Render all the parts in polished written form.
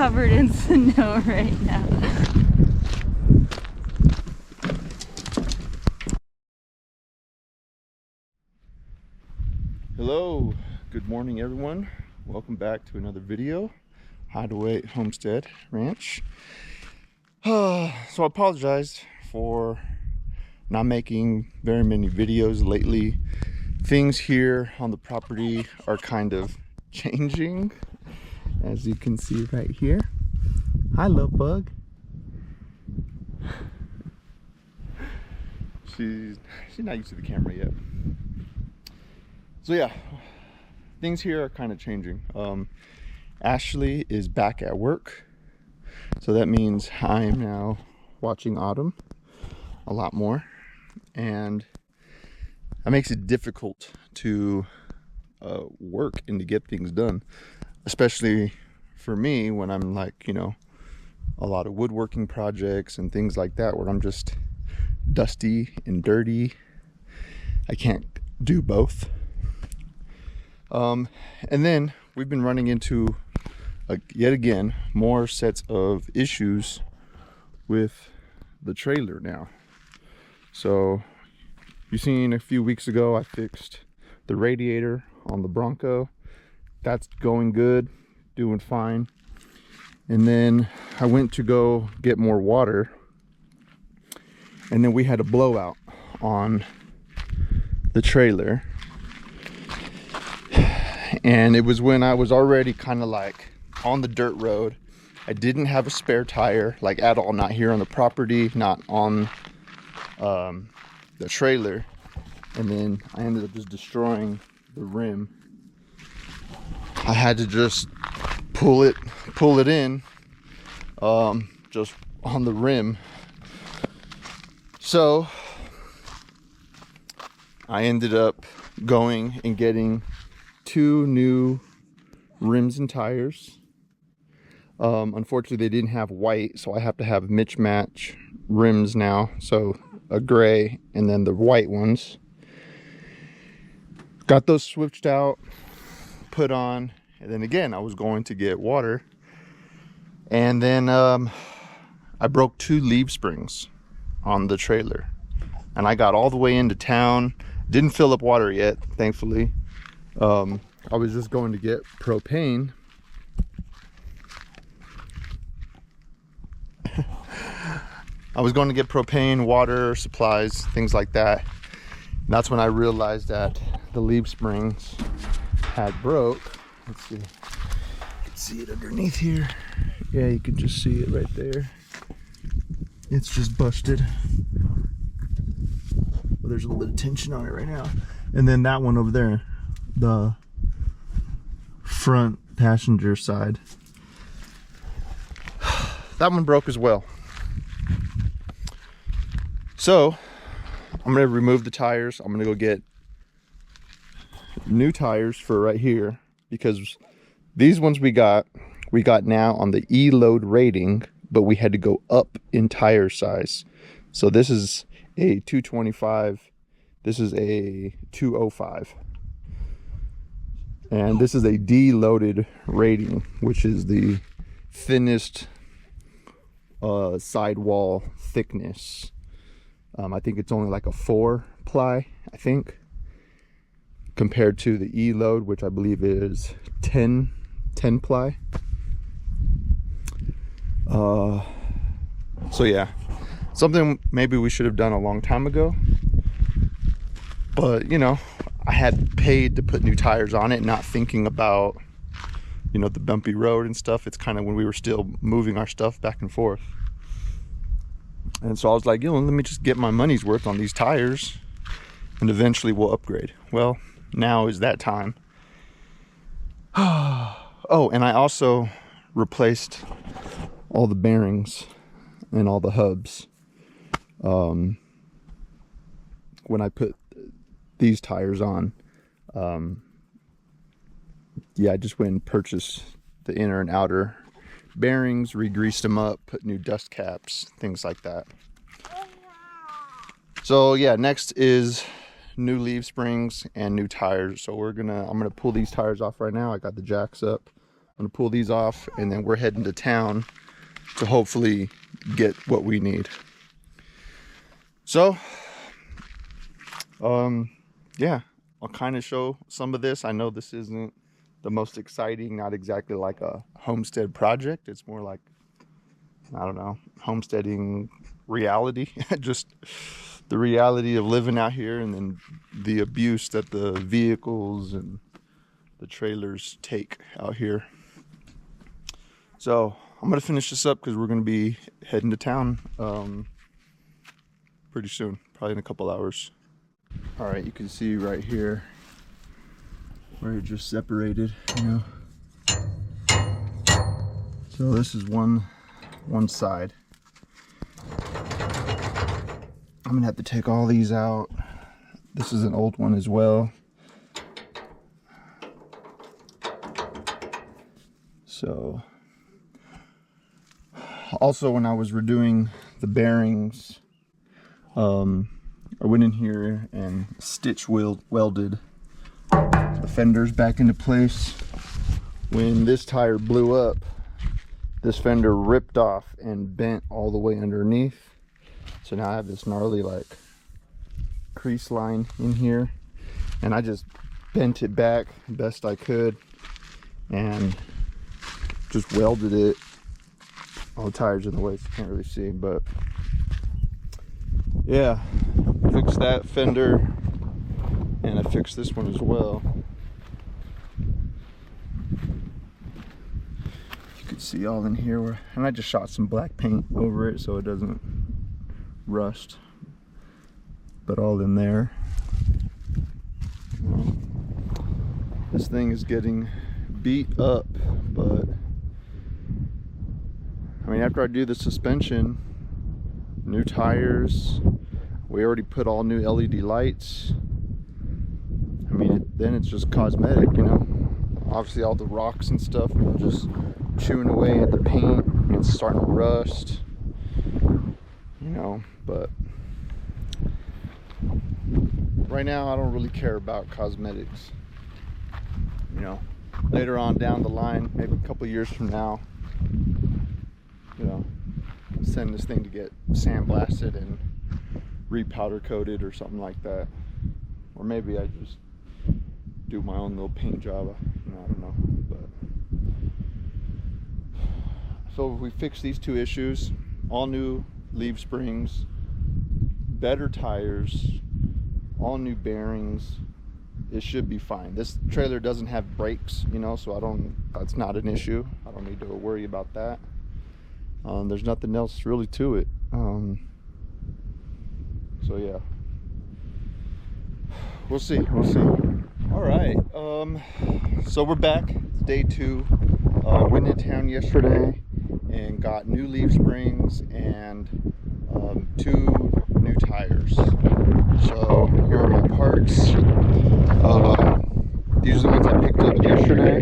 covered in snow right now. Hello, good morning everyone. Welcome back to another video. Hideaway Homestead Ranch. So I apologize for not making very many videos lately. Things here on the property are kind of changing, as you can see right here. Hi, love bug. She's not used to the camera yet. So yeah, things here are kind of changing. Ashley is back at work, so that means I am now watching Autumn a lot more, and that makes it difficult to work and to get things done, especially for me when I'm like, you know, a lot of woodworking projects and things like that where I'm just dusty and dirty. I can't do both. And then we've been running into yet again more sets of issues with the trailer now. So you seen a few weeks ago I fixed the radiator on the Bronco. That's going good, doing fine. And then I went to go get more water, and then we had a blowout on the trailer. And it was when I was already kind of like on the dirt road. I didn't have a spare tire, like at all, not here on the property, not on the trailer. And then I ended up just destroying the rim. I had to just pull it in just on the rim. So I ended up going and getting 2 new rims and tires. Unfortunately they didn't have white, so I have to have mismatch rims now, so a gray and then the white ones. Got those switched out, put on, and then again I was going to get water, and then I broke 2 leaf springs on the trailer, and I got all the way into town, didn't fill up water yet, thankfully. I was just going to get propane. I was going to get propane, water, supplies, things like that. And that's when I realized that the leaf springs had broke. Let's see. You can see it underneath here. Yeah, you can just see it right there. It's just busted. Well, there's a little bit of tension on it right now. And then that one over there, the front passenger side, that one broke as well. So I'm gonna remove the tires. I'm gonna go get new tires for right here, because these ones we got now on the E-load rating, but we had to go up in tire size. So this is a 225, this is a 205. And this is a D-loaded rating, which is the thinnest sidewall thickness. I think it's only like a 4 ply, I think, compared to the E-load, which I believe is 10 ply. So yeah, something maybe we should have done a long time ago. But, you know, I had paid to put new tires on it, not thinking about, you know, the bumpy road and stuff. It's kind of when we were still moving our stuff back and forth. And so I was like, you know, let me just get my money's worth on these tires and eventually we'll upgrade. Well, now is that time. Oh, and I also replaced all the bearings and all the hubs. When I put these tires on, yeah, I just went and purchased the inner and outer bearings, re-greased them up, put new dust caps, things like that. So yeah, next is new leaf springs and new tires. So I'm gonna pull these tires off right now. I got the jacks up. I'm gonna pull these off, and then we're heading to town to hopefully get what we need. So, yeah, I'll kind of show some of this. I know this isn't the most exciting, not exactly like a homestead project. It's more like, I don't know, homesteading reality. Just the reality of living out here, and then the abuse that the vehicles and the trailers take out here. So I'm gonna finish this up because we're gonna be heading to town pretty soon, probably in a couple hours. All right, you can see right here where it just separated, you know. So this is one side. I'm gonna have to take all these out. This is an old one as well. So also, when I was redoing the bearings, I went in here and stitch welded the fenders back into place. When this tire blew up, this fender ripped off and bent all the way underneath. So now I have this gnarly like crease line in here, and I just bent it back best I could and just welded it. All the tires in the way, so you can't really see, but yeah, fixed that fender, and I fixed this one as well. You can see all in here, and I just shot some black paint over it so it doesn't rust, but all in there. This thing is getting beat up, but I mean, after I do the suspension, new tires, we already put all new LED lights. I mean, then it's just cosmetic, you know. Obviously all the rocks and stuff are just chewing away at the paint. It's starting to rust, you know, but right now I don't really care about cosmetics. You know, later on down the line, maybe a couple years from now, you know, send this thing to get sandblasted and repowder coated or something like that. Or maybe I just do my own little paint job. You know, I don't know. But so if we fix these two issues, all new leaf springs, better tires, all new bearings, it should be fine. This trailer doesn't have brakes, you know, so that's not an issue. I don't need to worry about that. There's nothing else really to it. So yeah, we'll see. All right, so we're back. It's day 2. Went into town yesterday and got new leaf springs and 2 new tires. So here are my parts. These are the ones I picked up yesterday.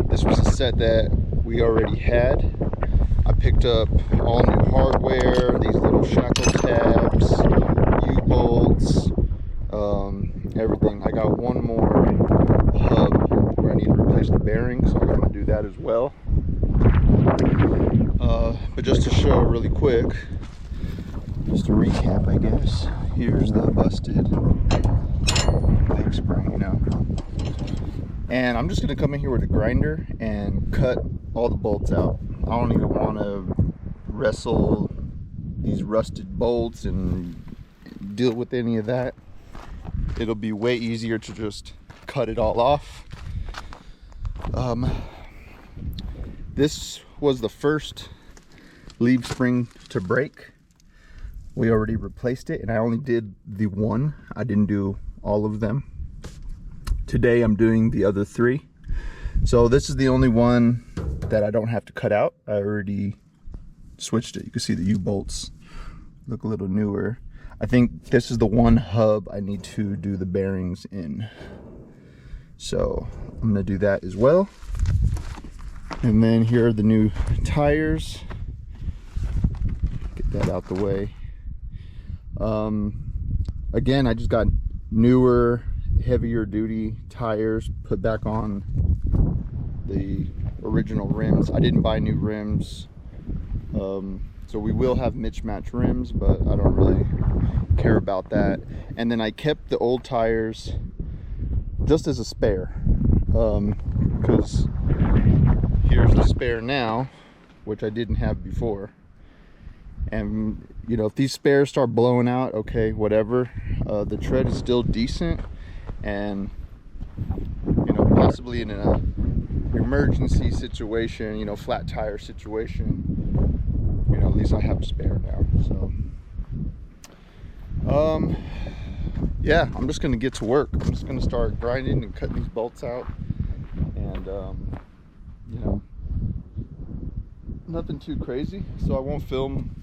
This was a set that we already had. I picked up all new hardware, these little shackle tabs, U-bolts, everything. I got one more hub where I need to replace the bearings, so I'm going to do that as well. But just to show really quick, just to recap, I guess, here's the busted leaf spring, you know. And I'm just going to come in here with a grinder and cut all the bolts out. I don't even want to wrestle these rusted bolts and deal with any of that. It'll be way easier to just cut it all off. This was the first leaf spring to break. We already replaced it, and I only did the one. I didn't do all of them. Today I'm doing the other 3. So this is the only one that I don't have to cut out. I already switched it. You can see the U-bolts look a little newer. I think this is the one hub I need to do the bearings in. So I'm gonna do that as well. And then here are the new tires. Get that out the way. Again, I just got newer, heavier duty tires put back on the original rims. I didn't buy new rims, so we will have mismatched rims, but I don't really care about that. And then I kept the old tires just as a spare, because here's the spare now, which I didn't have before. And you know, if these spares start blowing out, okay, whatever, the tread is still decent, and you know, possibly in an emergency situation, you know, flat tire situation, you know, at least I have a spare now. So yeah, I'm just gonna get to work. I'm just gonna start grinding and cutting these bolts out, and you know, nothing too crazy, so I won't film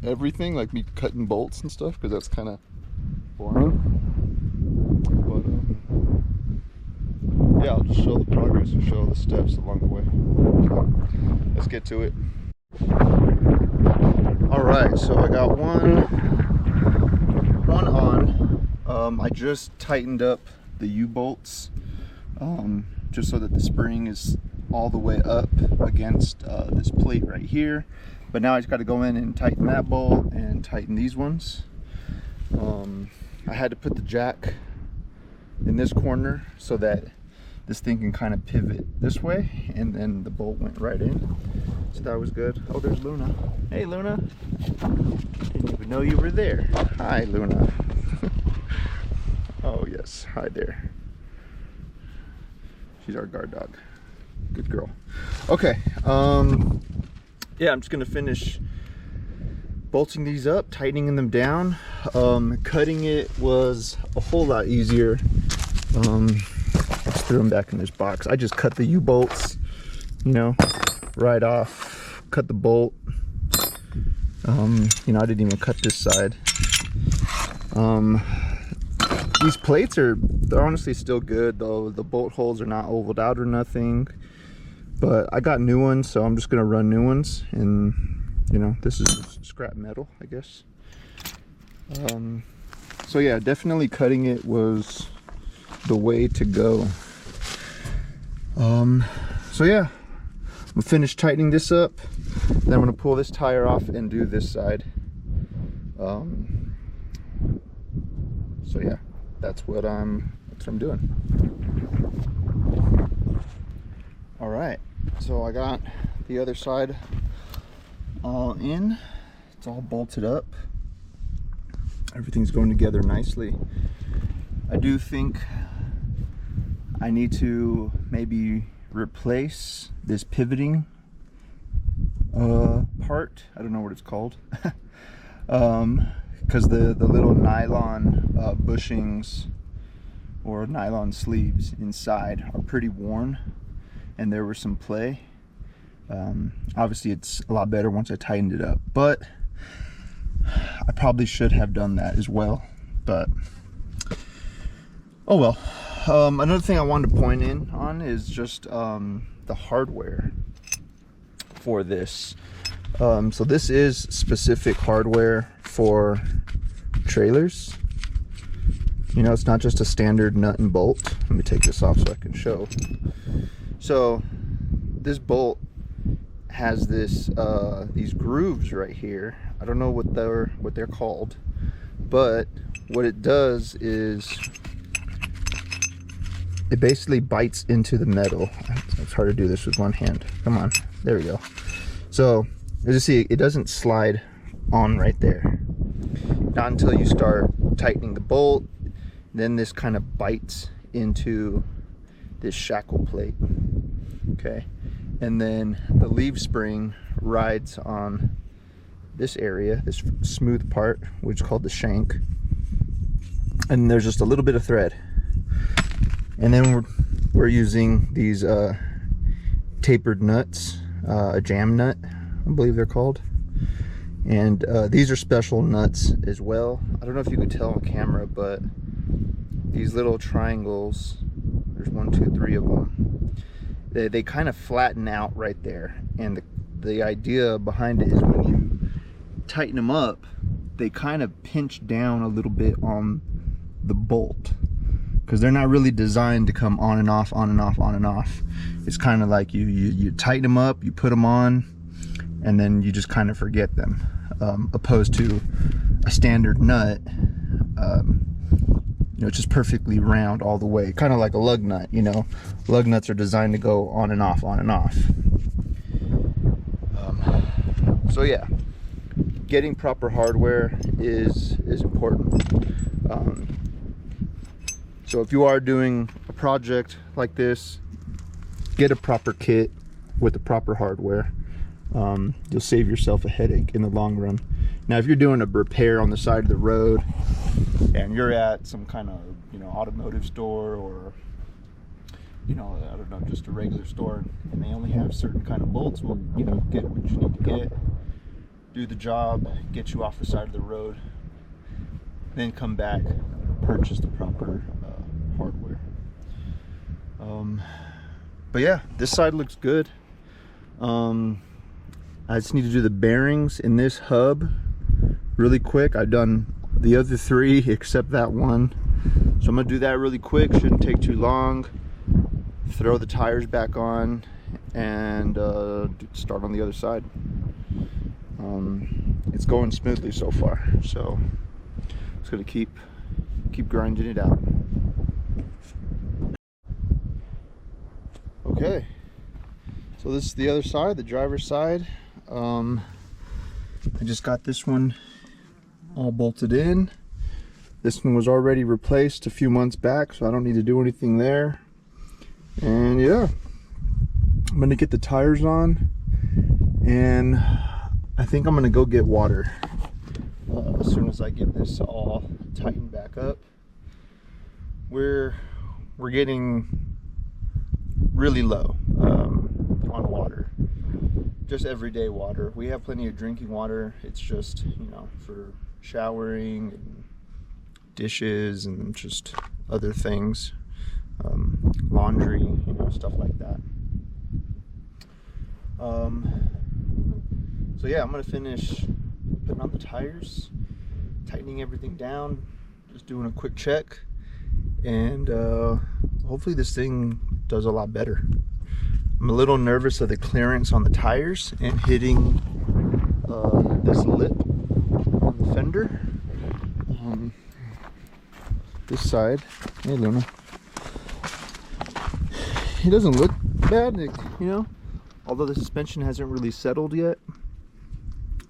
everything, like me cutting bolts and stuff, because that's kind of boring. But yeah, I'll just show the progress and show the steps along the way. So let's get to it. All right, so I got one on. I just tightened up the U-bolts, just so that the spring is all the way up against this plate right here. But now I just got to go in and tighten that bolt and tighten these ones. I had to put the jack in this corner so that this thing can kind of pivot this way, and then the bolt went right in. So that was good. Oh, there's Luna. Hey, Luna. Didn't even know you were there. Hi, Luna. Oh, yes. Hi there. She's our guard dog. Good girl. Okay. Yeah, I'm just gonna finish bolting these up, tightening them down. Cutting it was a whole lot easier. Let's throw them back in this box. I just cut the U-bolts, you know, right off. Cut the bolt. You know, I didn't even cut this side. These plates they're honestly still good, though. The bolt holes are not ovaled out or nothing. But I got new ones, so I'm just gonna run new ones, and you know, this is scrap metal, I guess. So yeah, definitely cutting it was the way to go. So yeah, I'm gonna finish tightening this up, then I'm gonna pull this tire off and do this side. So yeah, that's what I'm doing. All right, so I got the other side all in. It's all bolted up. Everything's going together nicely. I do think I need to maybe replace this pivoting part. I don't know what it's called. Because the little nylon bushings or nylon sleeves inside are pretty worn, and there was some play. Obviously it's a lot better once I tightened it up, but I probably should have done that as well, but oh well. Another thing I wanted to point in on is just the hardware for this. So this is specific hardware for trailers. You know, it's not just a standard nut and bolt. Let me take this off so I can show. So this bolt has this these grooves right here. I don't know what they're called, but what it does is it basically bites into the metal. It's hard to do this with one hand. Come on, there we go. So as you see, it doesn't slide on right there. Not until you start tightening the bolt, then this kind of bites into this shackle plate. Okay, and then the leaf spring rides on this area, this smooth part, which is called the shank, and there's just a little bit of thread. And then we're using these tapered nuts, a jam nut, I believe they're called, and these are special nuts as well. I don't know if you can tell on camera, but these little triangles, there's 1, 2, 3 of them, they kind of flatten out right there, and the idea behind it is when you tighten them up, they kind of pinch down a little bit on the bolt. because they're not really designed to come on and off, on and off, on and off. It's kind of like you tighten them up, you put them on, and then you just kind of forget them, opposed to a standard nut. You know, it's just perfectly round all the way, kind of like a lug nut. You know, lug nuts are designed to go on and off, on and off. So yeah, getting proper hardware is important. So if you are doing a project like this, get a proper kit with the proper hardware. You'll save yourself a headache in the long run. Now, if you're doing a repair on the side of the road and you're at some kind of, you know, automotive store, or, you know, I don't know, just a regular store, and they only have certain kind of bolts, well, you know, get what you need to get, do the job, get you off the side of the road, then come back, purchase the proper hardware. But yeah, this side looks good. I just need to do the bearings in this hub really quick. I've done the other three except that one, so I'm gonna do that really quick. Shouldn't take too long. Throw the tires back on and start on the other side. It's going smoothly so far, so just gonna keep grinding it out. Okay, so this is the other side, the driver's side. I just got this one all bolted in. This one was already replaced a few months back, so I don't need to do anything there. And yeah, I'm gonna get the tires on, and I think I'm gonna go get water as soon as I get this all tightened back up. We're getting really low on water, just everyday water. We have plenty of drinking water. It's just, you know, for showering and dishes and just other things, laundry, you know, stuff like that. So yeah, I'm gonna finish putting on the tires, tightening everything down, just doing a quick check, and hopefully this thing does a lot better. I'm a little nervous of the clearance on the tires and hitting this lip on the fender. This side, hey Luna, it doesn't look bad, you know, although the suspension hasn't really settled yet.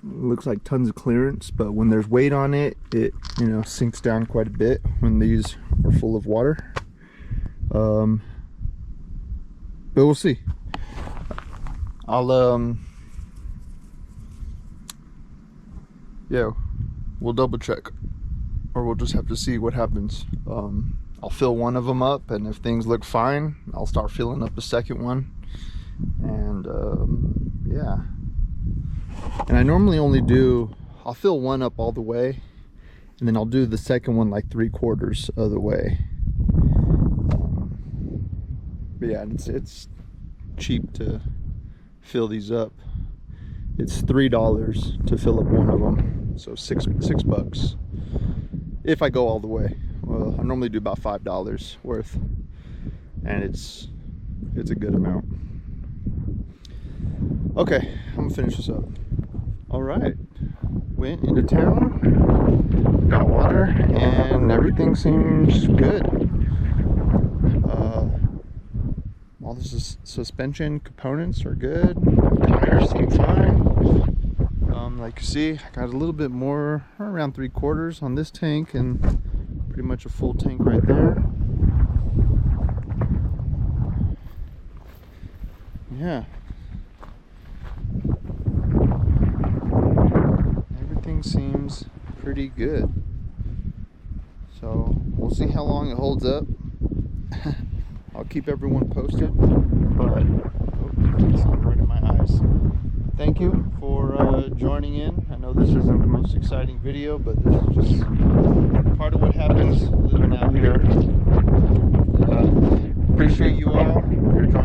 It looks like tons of clearance, but when there's weight on it, it, you know, sinks down quite a bit when these are full of water. But we'll see. Yeah, we'll double check, or we'll just have to see what happens. I'll fill one of them up, and if things look fine, I'll start filling up the second one. And yeah, and I normally only I'll fill one up all the way, and then I'll do the second one like 3/4 of the way. But yeah, it's cheap to fill these up. It's $3 to fill up one of them, so six bucks if I go all the way. Well, I normally do about $5 worth, and it's a good amount. Okay, I'm gonna finish this up. All right, went into town, got water, and everything seems good. All the suspension components are good. Tires seem fine. Like you see, I got a little bit more, around 3/4 on this tank, and pretty much a full tank right there. Yeah. Everything seems pretty good. So we'll see how long it holds up. I'll keep everyone posted, but it's right in my eyes. Thank you for joining in. I know this isn't the most exciting video, but this is just part of what happens living out here. Appreciate you all for joining.